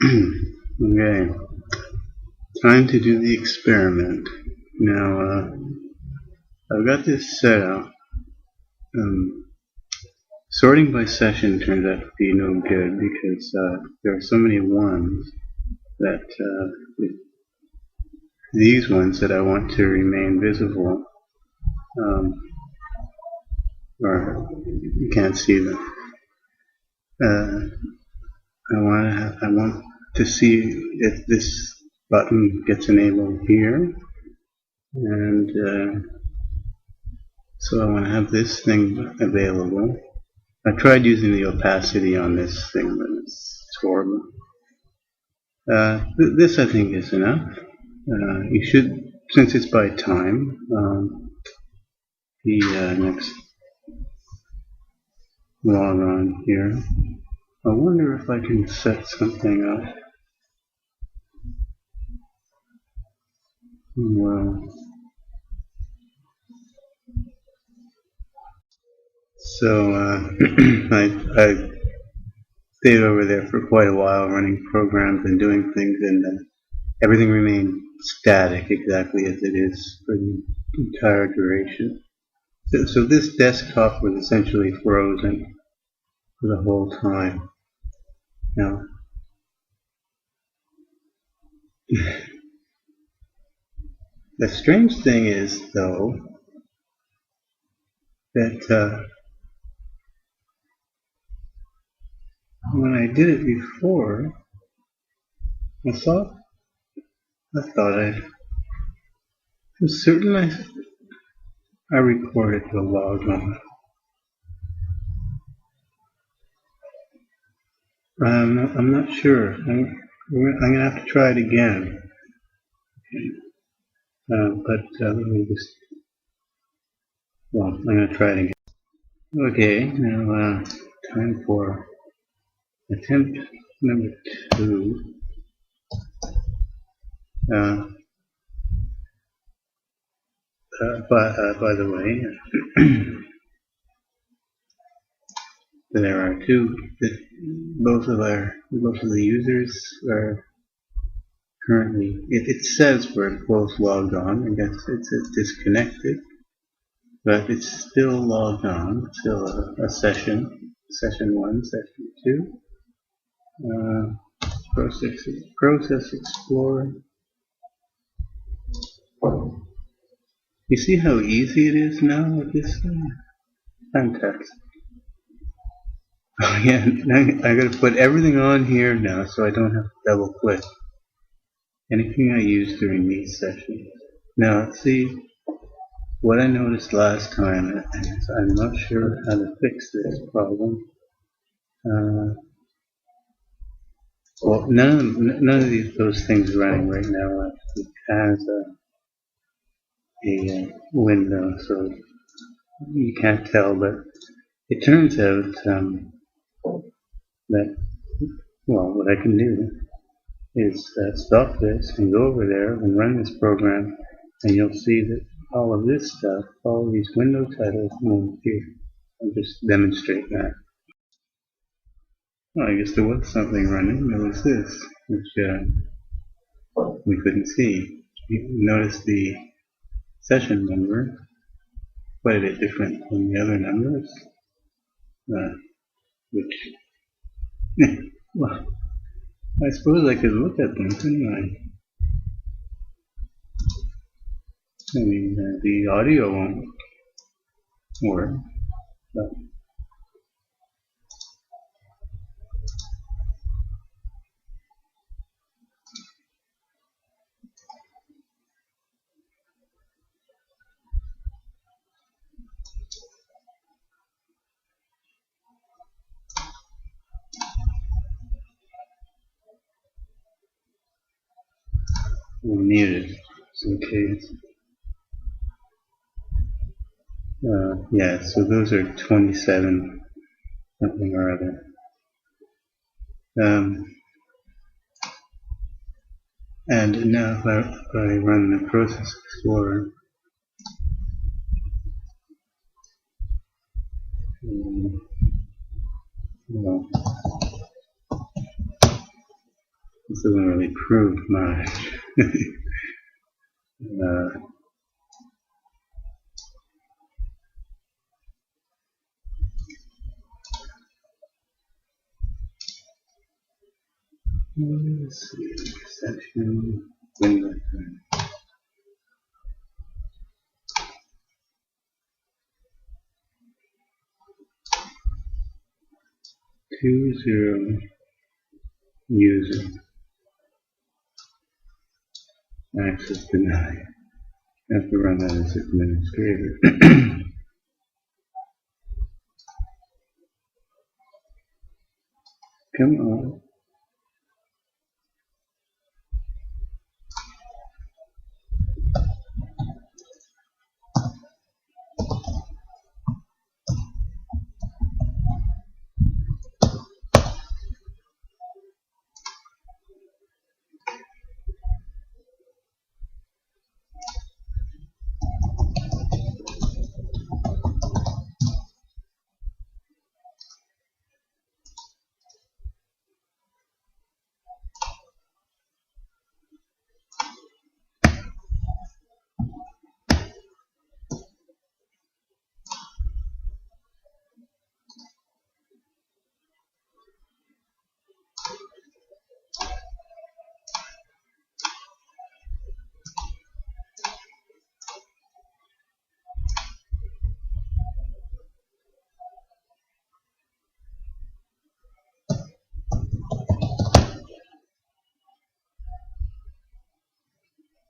Okay, time to do the experiment. Now, I've got this set up. Sorting by session turns out to be no good because there are so many ones that these ones that I want to remain visible, or you can't see them. I want to see if this button gets enabled here, and so I want to have this thing available. I tried using the opacity on this thing, but it's horrible. This I think is enough. You should, since it's by time, the next log on here. I wonder if I can set something up. Well, so I stayed over there for quite a while running programs and doing things, and everything remained static exactly as it is for the entire duration. So this desktop was essentially frozen for the whole time. Now, the strange thing is, though, that when I did it before, I thought I was certain I recorded the log on. I'm not sure. I'm gonna have to try it again. But let me just. Well, I'm gonna try it again. Okay, now time for attempt number 2. By the way, there are two. Both of the users are currently. It says we're both logged on. I guess it's disconnected, but it's still logged on. Still a session. Session 1, session 2. Process Explorer. You see how easy it is now with this thing? Fantastic. Oh yeah, I gotta put everything on here now so I don't have to double click anything I use during these sessions. Now, see, what I noticed last time, and I'm not sure how to fix this problem. Well, none of those things running right now has a window, so you can't tell, but it turns out that, well, what I can do is stop this and go over there and run this program, and you'll see that all of this stuff, all of these window titles won't appear. I'll just demonstrate that. Well, I guess there was something running. There was this, which we couldn't see. You notice the session number, quite a bit different from the other numbers, which, well, I suppose I could look at them, couldn't I? I mean, the audio won't work, but we'll mute it just in case. Yeah, so those are 27 something or other. And now if I run the Process Explorer, well, This doesn't really prove much. 2 0 user access denied. I have to run that as administrator. Come on.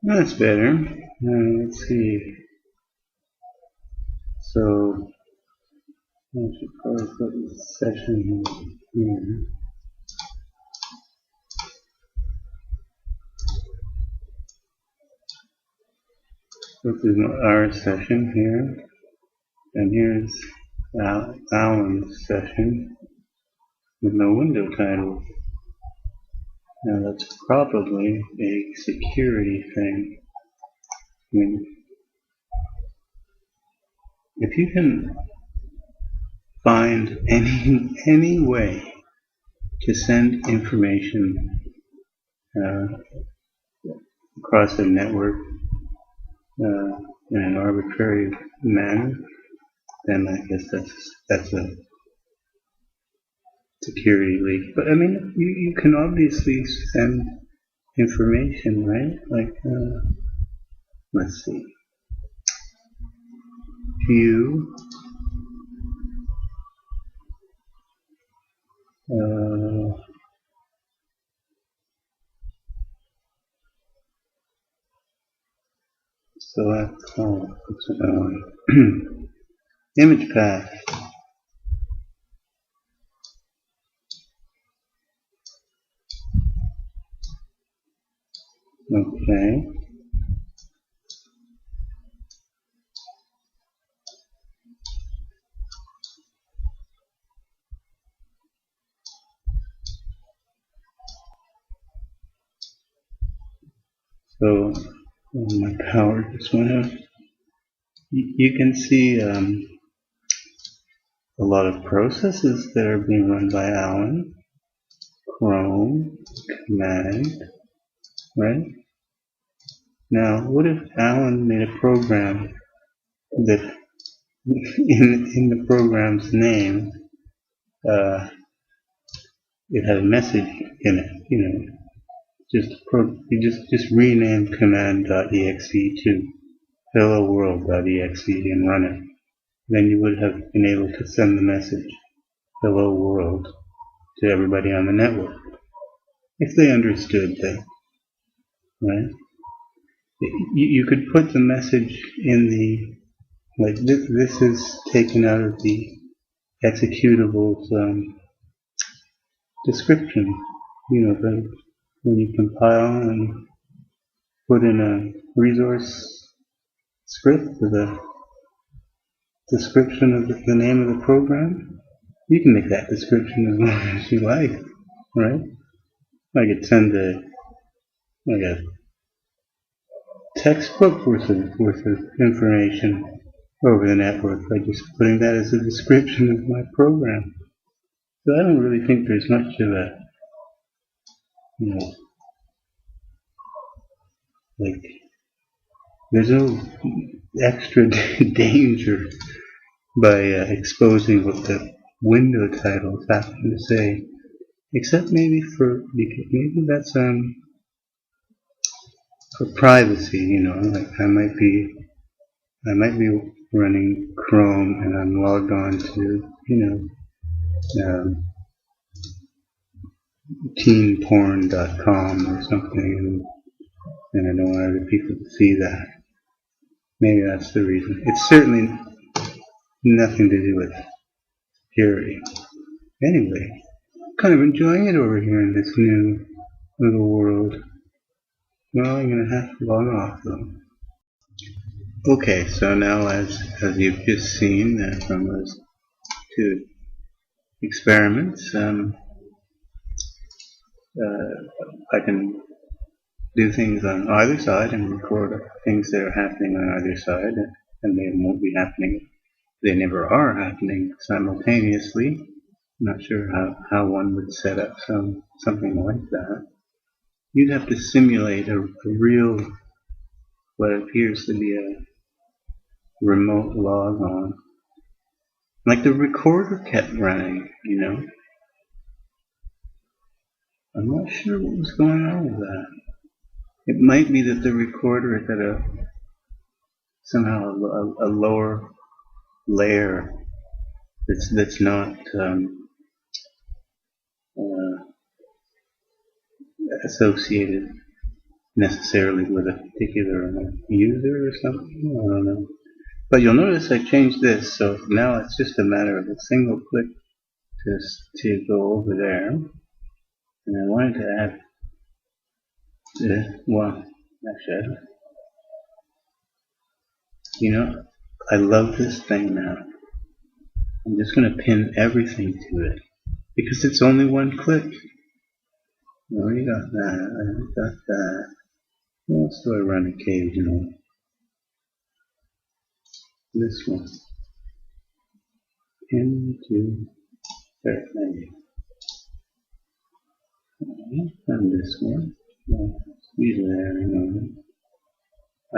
That's better. Let's see. So I should probably put this session here. This is our session here, and here's Alan's session with no window title. Now that's probably a security thing. I mean, if you can find any way to send information across a network in an arbitrary manner, then I guess that's a security leak. But I mean, you can obviously send information, right? Like, let's see, view select image path. Okay. So my power just went out. You can see a lot of processes that are being run by Alan. Chrome, command, right? Now, what if Alan made a program that in the program's name it had a message in it, just rename command.exe to hello world.exe and run it. Then you would have been able to send the message hello world to everybody on the network, if they understood that, right? You could put the message in the, like this is taken out of the executable's description, when you compile and put in a resource script with a description of the name of the program, you can make that description as long as you like, right? I could send a textbook worth of information over the network by just putting that as a description of my program. So I don't really think there's much of a Like, there's no extra danger by exposing what the window titles happen to say, except maybe maybe that's for privacy. Like I might be running Chrome and I'm logged on to teenporn.com or something, and I don't want other people to see that. Maybe that's the reason. It's certainly nothing to do with security. Anyway, kind of enjoying it over here in this new little world. Well, I'm gonna have to log off though. Okay, so now as you've just seen from those two experiments, I can do things on either side and record things that are happening on either side, and they won't be happening. They never are happening simultaneously. I'm not sure how one would set up something like that. You'd have to simulate a real, what appears to be a remote log on. Like the recorder kept running, I'm not sure what was going on with that. It might be that the recorder is at somehow a lower layer that's not associated necessarily with a particular user or something. I don't know. But you'll notice I changed this, so now it's just a matter of a single click to go over there. And I wanted to add well, actually, I love this thing now. I'm just going to pin everything to it because it's only one click. Oh, you got that. I got that. What else do I run occasionally? This one. Pin to start menu. And this one. Usually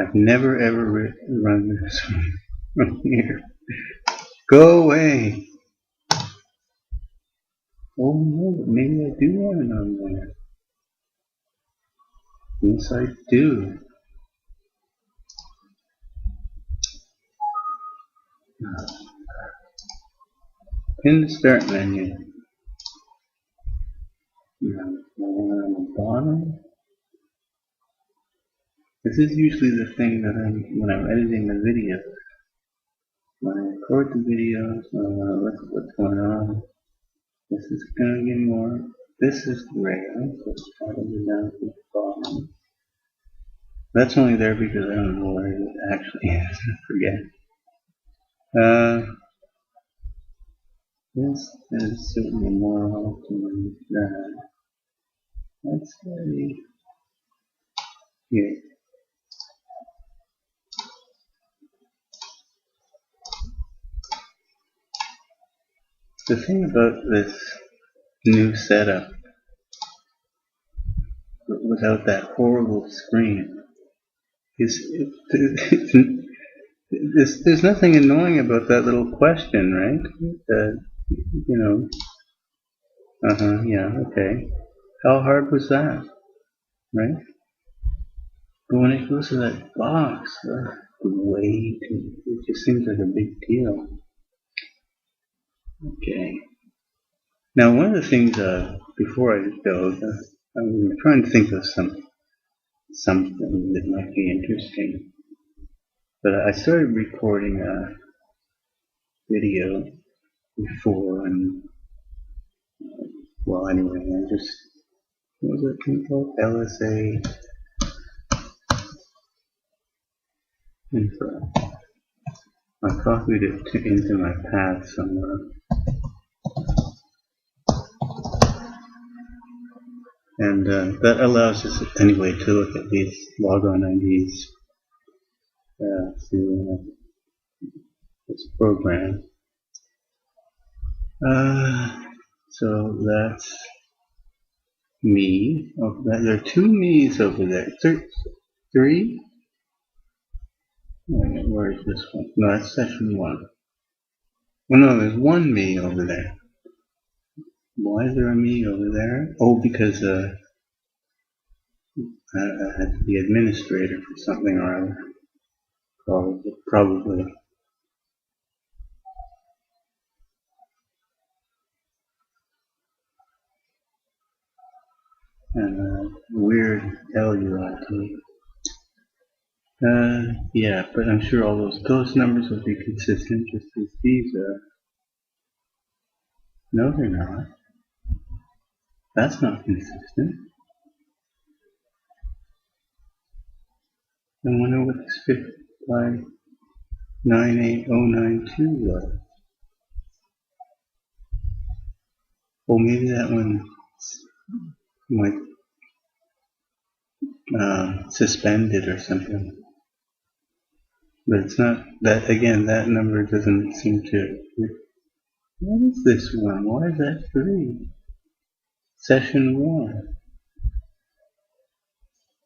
I've never ever run this one from here. Go away! Oh no, maybe I do want it on there. Yes, I do. Pin the start menu. On the bottom. This is usually the thing that when I'm editing the videos. When I record the videos, look at what's going on. This is gonna get more. This is gray, so it's probably down to the bottom. That's only there because I don't know where it actually is. I forget. This is certainly more often than that. Let's say here. The thing about this new setup, without that horrible screen, is there's nothing annoying about that little question, right? Yeah, okay. How hard was that, right? But when it goes to that box, it just seems like a big deal. Okay. Now, one of the things, before I go, I'm trying to think of something that might be interesting. But I started recording a video before, and well, anyway, what was it called? LSA info. I copied it into my path somewhere. And that allows us, anyway, to look at these logon IDs through this program. So that's me. There are two me's over there. 3? Where is this one? No, that's session 1. Well, no, there's one me over there. Why is there a me over there? Oh, because I had to be administrator for something or other. Probably. And weird LUIT. Yeah, but I'm sure all those numbers will be consistent, just as these are. No, they're not. That's not consistent. I wonder what this 5,98092 was. Well, maybe that one might suspended or something. But it's not that, again, that number doesn't seem to. What is this one? Why is that 3? Session 1.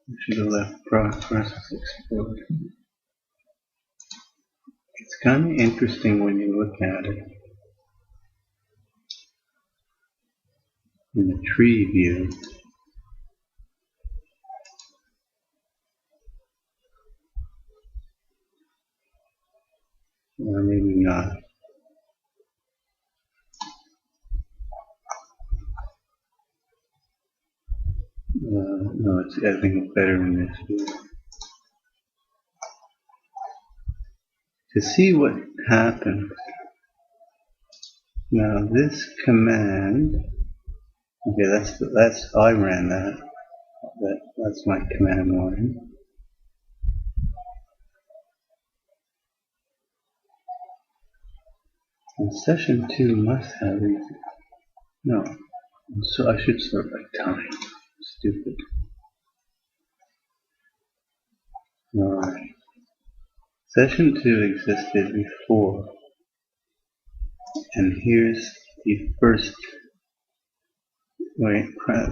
I should have left process explored. It's kind of interesting when you look at it in the tree view. Or maybe not. No, I think it's better in this view. To see what happens. Now this command, okay, that's I ran that. That's my command line. And session 2 must have these. No, so I should sort by time. Stupid. Alright. Session 2 existed before. And here's the first,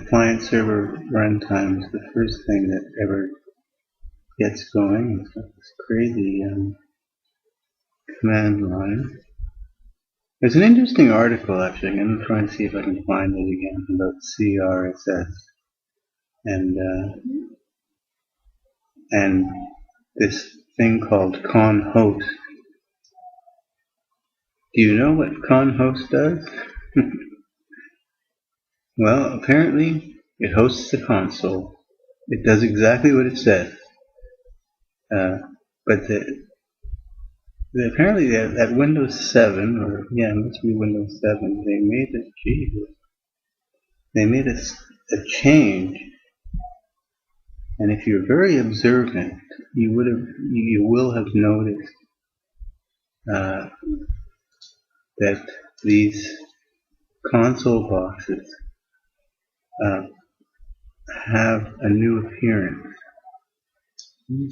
client server runtime is the first thing that ever gets going. It's got this crazy command line. There's an interesting article, actually. I'm going to try and see if I can find it again, about CRSS. And this thing called conhost. Do you know what conhost does? Well, apparently it hosts the console. It does exactly what it says. But apparently at Windows 7, or yeah, it must be Windows 7, they made a change. And if you're very observant, you will have noticed that these console boxes have a new appearance.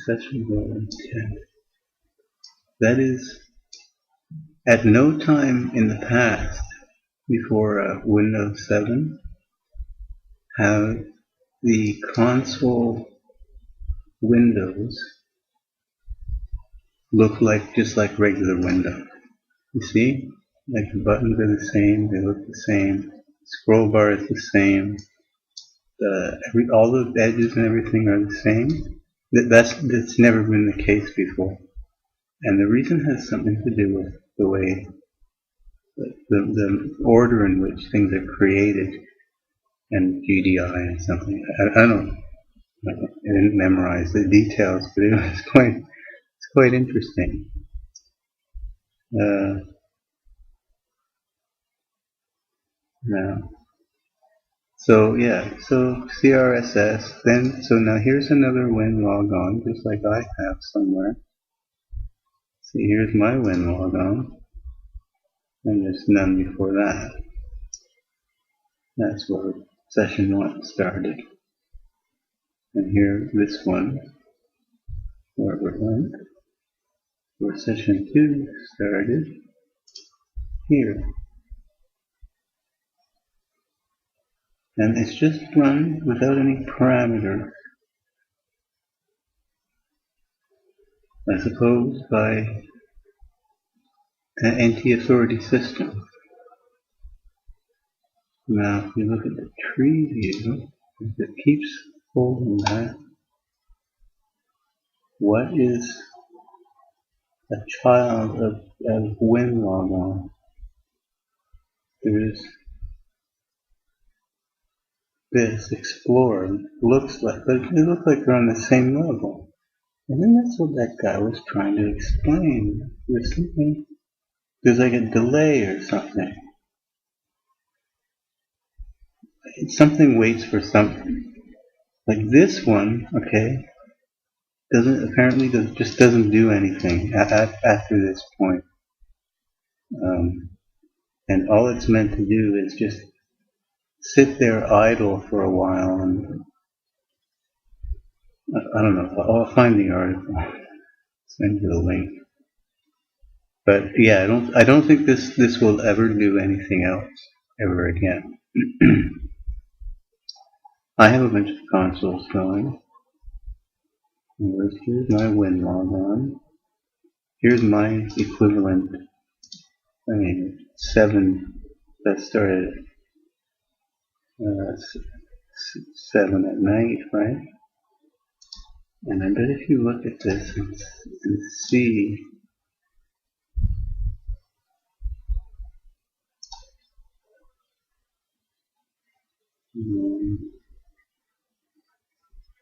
Session 10. That is, at no time in the past, before Windows 7, have the console windows look just like regular windows. You see? Like the buttons are the same, they look the same, scroll bar is the same, all the edges and everything are the same. That's never been the case before. And the reason has something to do with the way, the order in which things are created, and GDI and something. I didn't memorize the details, but it's quite interesting. Now, so CRSS. So now here's another WinLogon, just like I have somewhere. See, here's my WinLogon, and there's none before that. That's where session 1 started. And here, this one, where it went, where session 2 started, here. And it's just run without any parameters. as opposed by an anti-authority system. Now, if we look at the tree view, if it keeps holding that, what is a child of WinLogOn? There's this Explorer, looks like, but it looks like they're on the same level. And then that's what that guy was trying to explain. There's like a delay or something. Something waits for something. Like this one, okay, just doesn't do anything after this point. And all it's meant to do is just sit there idle for a while, and I don't know. I'll find the article, send you the link. But yeah, I don't think this will ever do anything else ever again. I have a bunch of consoles going. Here's my WinLogOn. Here's my equivalent. 7 that started at 7 at night, right? And I bet if you look at this and see,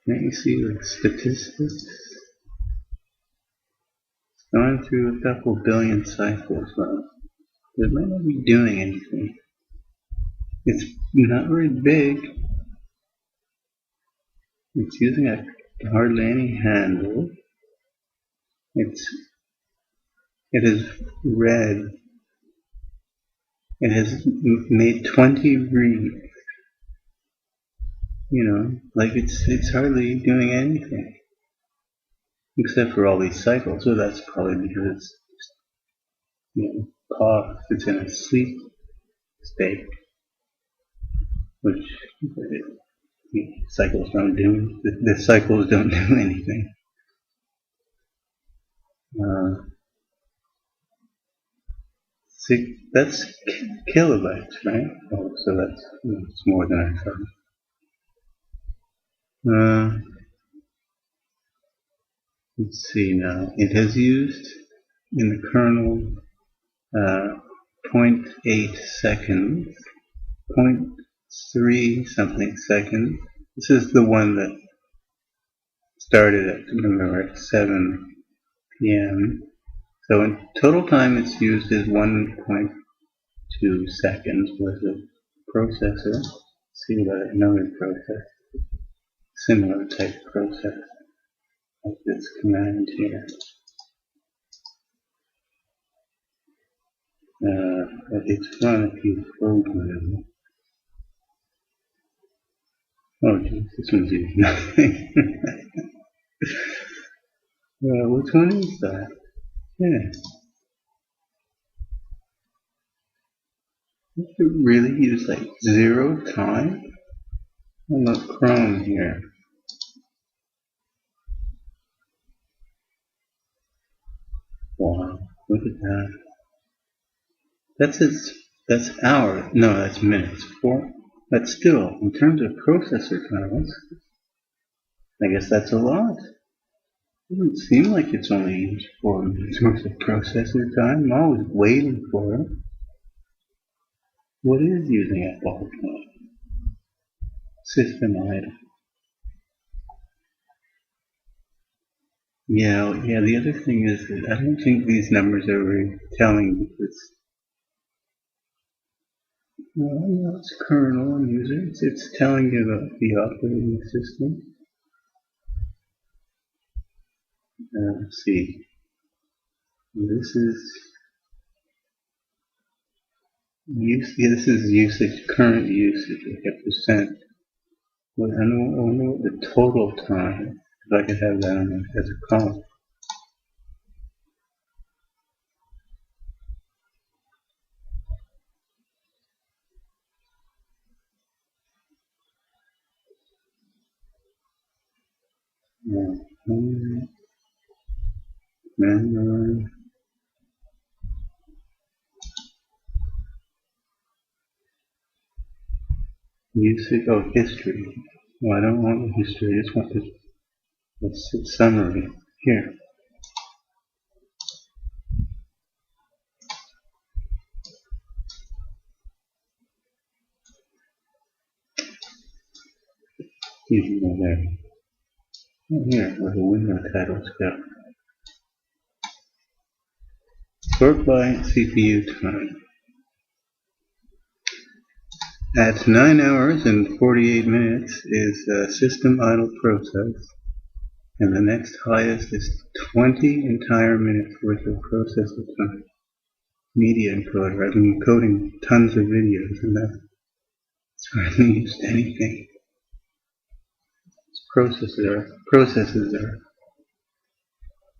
can't you see the statistics? It's gone through a couple billion cycles, but it might not be doing anything. It's not very big. It's using hardly any handle. It is red. It has made 20 reads. Like it's hardly doing anything. Except for all these cycles. So that's probably because it's, cough, it's in a sleep state. Which cycles don't do. The cycles don't do anything. That's kilobytes, right? Oh, so it's more than I thought. Let's see now. It has used in the kernel 0.8 seconds, 0.3 something seconds. This is the one that started at 7 p.m. So in total time it's used is 1.2 seconds worth of processor. Let's see about another process, similar type process, like this command here. It's run if you program. Oh geez, this one's using nothing. Which one is that? Yeah. Does it really use like 0 time? I'm not Chrome here. Wow, look at that. That's hours. No, that's minutes. But still, in terms of processor time, I guess that's a lot. It doesn't seem like it's only used 4 minutes worth of processor time. I'm always waiting for it. What is using at all time? System idle. Yeah, the other thing is that I don't think these numbers are very telling because it's kernel and user. It's telling you about the operating system. Let's see. This is this is usage, current usage, like a percent. Well, I wonder what the total time, if I could have that as a column. Manual. Usage. Oh, history. Well, I don't want the history. I just want the summary. Here. Usually go there. Oh, here, where the window titles go. Sort by CPU time. At 9 hours and 48 minutes is system idle process, and the next highest is 20 entire minutes worth of processor time. Media encoder. I've been encoding tons of videos, and that's hardly used anything. Processors are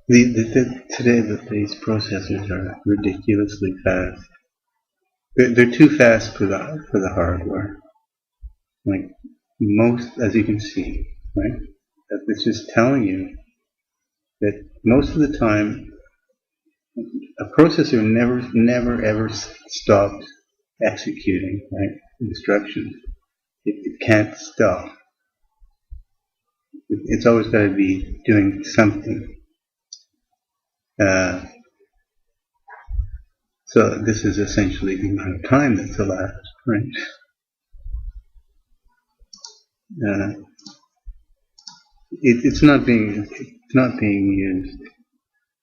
today these processors are ridiculously fast. They're too fast for the hardware. Like most, as you can see, right? It's just telling you that most of the time, a processor never ever stops executing, right, instructions. It can't stop. It's always got to be doing something. So this is essentially the amount of time that's elapsed, right? It's not being used.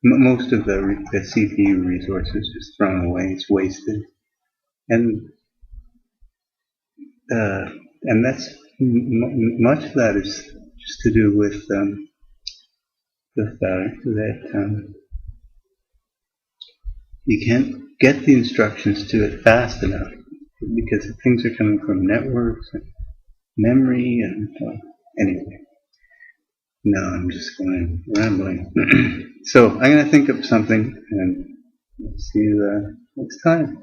Most of the CPU resources is just thrown away. It's wasted, and that's much of that is just to do with that you can't get the instructions to it fast enough because things are coming from networks and memory and anyway. No, I'm just going rambling. So I'm going to think of something and see you next time.